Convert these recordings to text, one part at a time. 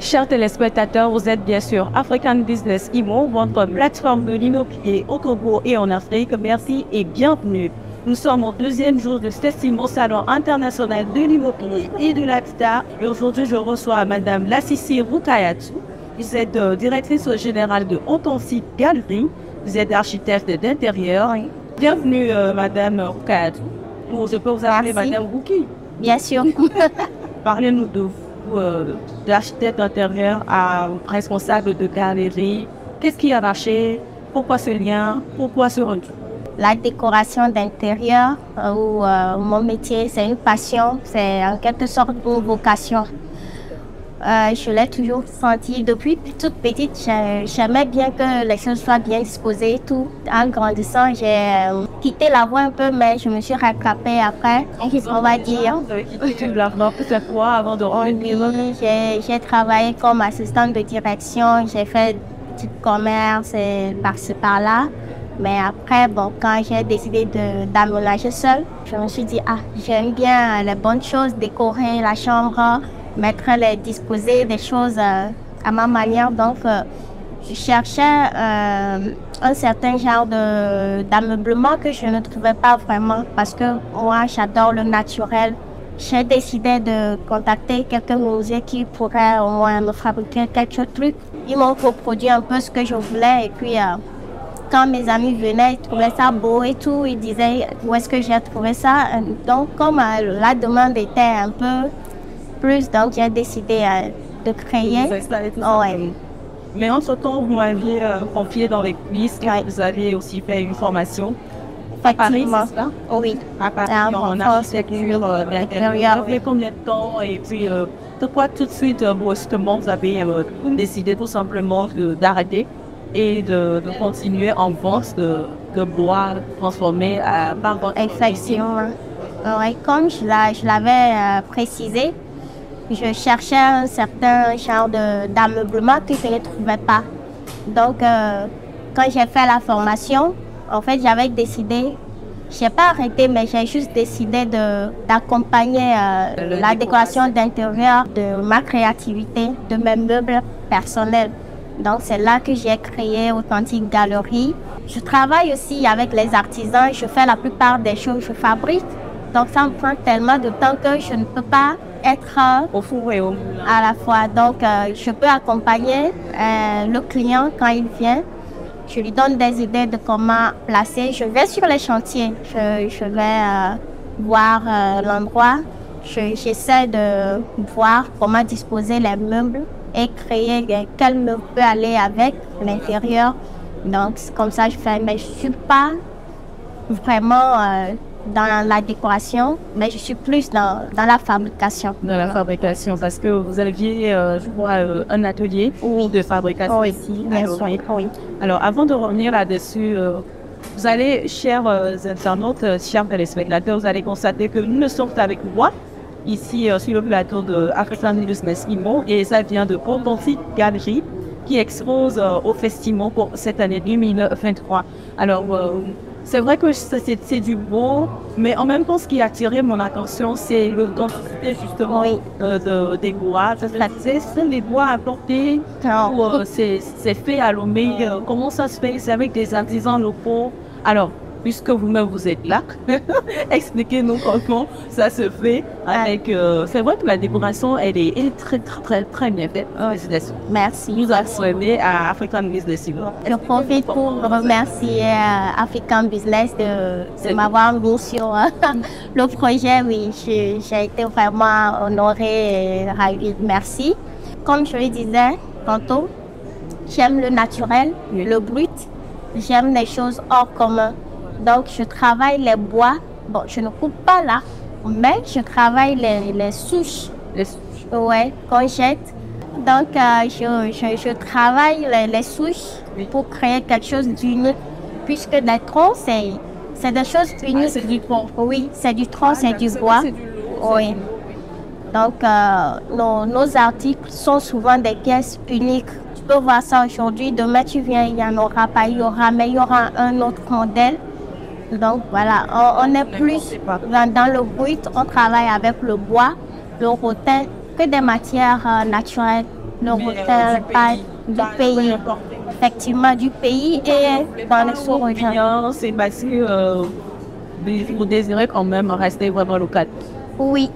Chers téléspectateurs, vous êtes bien sûr African Business Imo, votre plateforme de l'immobilier au Congo et en Afrique. Merci et bienvenue. Nous sommes au deuxième jour de Stessimo, Salon international de l'immobilier et de l'habitat. Et aujourd'hui, je reçois Madame Lassisi Rukayatu. Vous êtes directrice générale de Otonsi Galerie. Vous êtes architecte d'intérieur. Bienvenue, Madame Rukayatu. Je peux vous appeler Madame Ruki? Bien sûr. Parlez-nous de vous, d'architecte d'intérieur à responsable de galerie. Qu'est-ce qui a marché? Pourquoi ce lien? Pourquoi ce rendu? La décoration d'intérieur, mon métier, c'est une passion, c'est en quelque sorte une vocation. Je l'ai toujours senti depuis toute petite. J'aimais bien que les choses soient bien disposées et tout. En grandissant, j'ai quitté la voie un peu, mais je me suis rattrapée après, on va dire. Avant de revenir. J'ai travaillé comme assistante de direction, j'ai fait du commerce par-ci par-là. Mais après, bon, quand j'ai décidé d'aménager seule, je me suis dit, j'aime bien les bonnes choses, décorer la chambre, disposer des choses à ma manière. Donc, je cherchais un certain genre d'ameublement que je ne trouvais pas vraiment parce que moi, j'adore le naturel. J'ai décidé de contacter quelques musées qui pourraient au moins me fabriquer quelques trucs. Ils m'ont produit un peu ce que je voulais et puis quand mes amis venaient, ils trouvaient ça beau et tout, ils disaient où est-ce que j'ai trouvé ça. Donc, comme la demande était un peu plus, donc j'ai décidé de créer. Mais entre-temps, vous m'aviez confié dans les coulisses, vous avez aussi fait une formation. À Paris, c'est ça? Oui. À Paris, en architecture d'intérieur. Combien de temps? Et puis, pourquoi tout de suite, brusquement, vous avez décidé tout simplement d'arrêter et de continuer en vente de bois transformé par votre... Effectivement. Comme je l'avais précisé, je cherchais un certain genre d'ameublement que je ne trouvais pas. Donc, quand j'ai fait la formation, en fait, j'avais décidé, je n'ai pas arrêté, mais j'ai juste décidé d'accompagner la décoration d'intérieur de ma créativité, de mes meubles personnels. Donc, c'est là que j'ai créé Authentique Galerie. Je travaille aussi avec les artisans, je fais la plupart des choses que je fabrique. Donc, ça me prend tellement de temps que je ne peux pas être au four et au moulin à la fois. Donc, je peux accompagner le client quand il vient. Je lui donne des idées de comment placer. Je vais sur les chantiers. Je vais voir l'endroit. J'essaie de voir comment disposer les meubles et créer quel meuble peut aller avec l'intérieur. Donc, c'est comme ça que je fais. Mais je ne suis pas vraiment dans la décoration, mais je suis plus dans la fabrication. Dans la fabrication, parce que vous aviez, je vois, un atelier de fabrication ici. Alors, avant de revenir là-dessus, vous allez, chers internautes, chers téléspectateurs, vous allez constater que nous ne sommes qu'avec moi, ici sur le plateau de African Business Imo, et ça vient de Otonsi Galerie, qui expose au festival pour cette année 2023. Alors, c'est vrai que c'est du beau, mais en même temps, ce qui a attiré mon attention, c'est le densité justement des bois. C'est des bois importés, c'est fait à Lomé. Comment ça se fait? C'est avec des artisans locaux. Alors, puisque vous-même vous êtes là, expliquez-nous comment ça se fait. C'est vrai que la décoration, elle est très bien faite. Merci. Nous avons aimé à African Business. Je profite pour remercier African Business de m'avoir mis sur le projet. Oui, j'ai été vraiment honorée et ravie. Merci. Comme je le disais tantôt, j'aime le naturel, le brut. J'aime les choses hors commun. Donc, je travaille les bois. Bon, je ne coupe pas là, mais je travaille les souches. Qu'on jette. Donc, je travaille les souches pour créer quelque chose d'unique. Puisque les troncs, c'est des choses uniques. C'est du tronc. Oui, c'est du tronc, c'est du bois. Oui. Donc, nos articles sont souvent des pièces uniques. Tu peux voir ça aujourd'hui. Demain, tu viens, il n'y en aura pas. Mais il y aura un autre modèle. Donc voilà, on est plus dans le brut, on travaille avec le bois, le rotin, que des matières naturelles le hôtel, pas du pays. Effectivement, du pays et dans les sous-régions. C'est parce que vous désirez quand même rester vraiment local. Oui.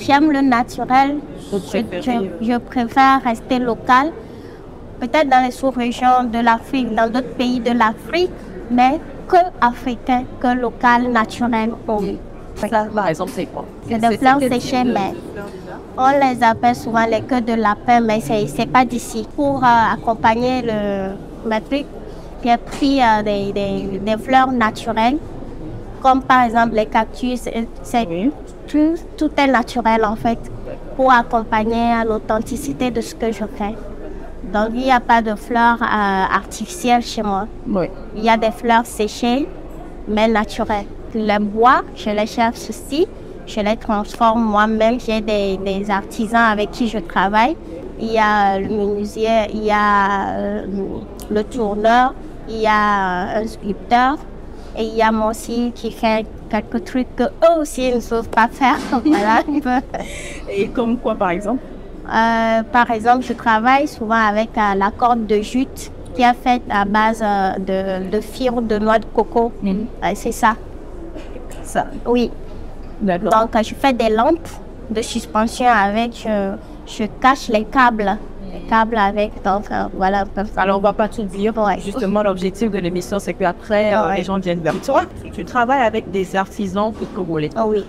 J'aime le naturel. Je préfère rester local. Peut-être dans les sous-régions de l'Afrique, dans d'autres pays de l'Afrique, mais que africain, que local, naturel. Ça, par exemple, c'est quoi? C'est des fleurs séchées, mais on les appelle souvent les queues de lapin, mais c'est pas d'ici. Pour accompagner ma truc, j'ai pris des fleurs naturelles, comme par exemple les cactus. Tout est naturel en fait, pour accompagner l'authenticité de ce que je fais. Donc il n'y a pas de fleurs artificielles chez moi. Oui. Il y a des fleurs séchées, mais naturelles. Les bois, je les cherche ici, je les transforme moi-même. J'ai des artisans avec qui je travaille. Il y a le menuisier, il y a le tourneur, il y a un sculpteur et il y a moi aussi qui fait quelques trucs qu'eux aussi ne savent pas faire. Voilà. Et comme quoi par exemple? Par exemple, je travaille souvent avec la corde de jute qui est faite à base de fibres de noix de coco. C'est ça. Ça. Oui. D'accord. Donc, je fais des lampes de suspension avec, je cache les câbles avec, donc voilà. Alors, on ne va pas tout dire. Ouais. Justement, l'objectif de l'émission, c'est qu'après, les gens viennent vers toi. Tu travailles avec des artisans togolais. Oh, oui.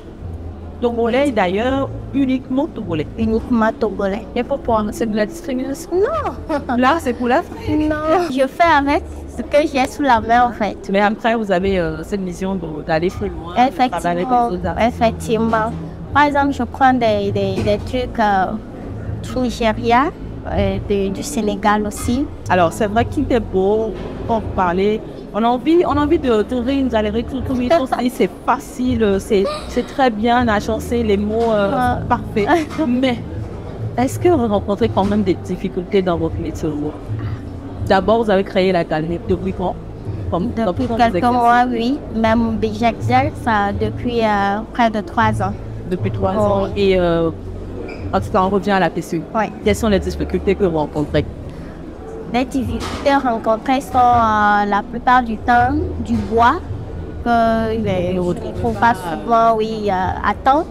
Togolais, d'ailleurs, uniquement togolais. Uniquement togolais. Et pourquoi? C'est de la discrimination? Non. Là, c'est pour l'Afrique. Non. Je fais avec ce que j'ai sous la main, en fait. Mais après, vous avez cette mission d'aller plus loin. Effectivement. Par exemple, je prends des trucs du Nigeria, du Sénégal aussi. Alors, c'est vrai qu'il est beau pour parler. On a envie de rire, vous allez rire tout c'est facile, c'est très bien agencé, les mots parfaits. Mais est-ce que vous rencontrez quand même des difficultés dans votre métier? D'abord, vous avez créé la galerie depuis quand? Depuis quelques mois, oui. Même j'exerce depuis près de 3 ans. Depuis 3 ans. Et en tout cas, on revient à la question. Oui. Quelles sont les difficultés que vous rencontrez? Les difficultés rencontrées sont la plupart du temps du bois, que ne trouve pas souvent à temps.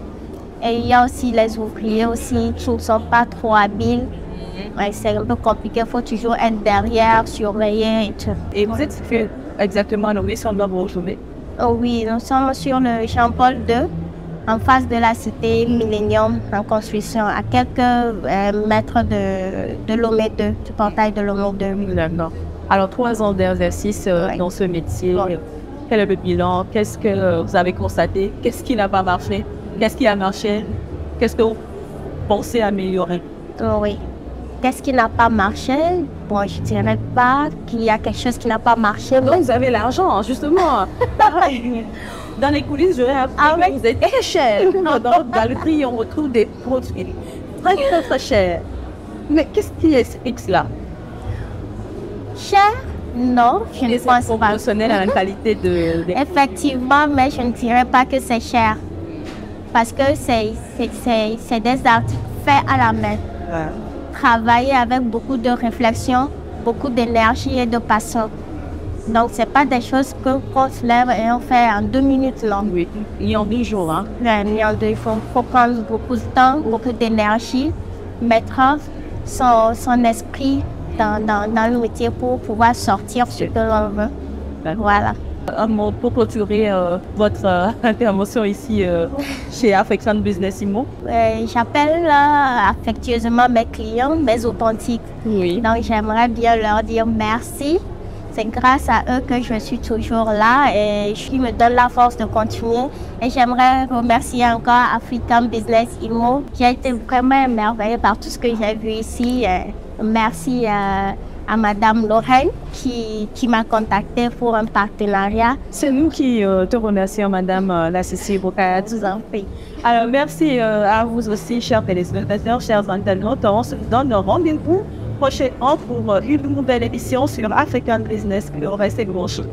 Et il y a aussi les ouvriers aussi qui ne sont pas trop habiles. Ouais, c'est un peu compliqué, il faut toujours être derrière, surveiller et tout. Et vous êtes exactement nommé sur le retrouver? Oh oui, nous sommes sur le Jean-Paul II, en face de la cité Millennium en construction, à quelques mètres de Lomé 2, du portail de Lomé 2. D'accord. Alors, 3 ans d'exercice dans ce métier. Quel est le bilan? Qu'est-ce que vous avez constaté? Qu'est-ce qui n'a pas marché? Qu'est-ce qui a marché? Qu'est-ce que vous pensez améliorer? Oh oui. Qu'est-ce qui n'a pas marché? Bon, je ne dirais pas qu'il y a quelque chose qui n'a pas marché. Donc, vous avez l'argent, justement. Dans les coulisses, j'aurais appris que vous êtes très cher. Dans le prix, on retrouve des produits très chers. Mais qu'est-ce qui explique cela? Cher? Non, je ne pense pas. C'est proportionnel à la qualité de... Effectivement, mais je ne dirais pas que c'est cher. Parce que c'est des articles faits à la main. Travailler avec beaucoup de réflexion, beaucoup d'énergie et de passion. Donc, ce n'est pas des choses qu'on se lève et on fait en 2 minutes. Non. Oui, il y a 2 jours. Hein? Il faut prendre beaucoup de temps, beaucoup d'énergie, mettre son esprit dans le métier pour pouvoir sortir ce que l'on veut. Voilà. Un mot pour clôturer votre intervention ici chez African Business Immo. J'appelle affectueusement mes clients, mes authentiques. Oui. Donc j'aimerais bien leur dire merci. C'est grâce à eux que je suis toujours là et qui me donne la force de continuer. Et j'aimerais remercier encore African Business Immo. J'ai été vraiment émerveillée par tout ce que j'ai vu ici. Merci à Madame Lorraine qui m'a contacté pour un partenariat. C'est nous qui te remercions, Madame Lassissi Bokaya. Alors, merci à vous aussi, chers téléspectateurs, chers internautes. On se donne rendez-vous prochainement pour une nouvelle émission sur African Business. Restez branchés.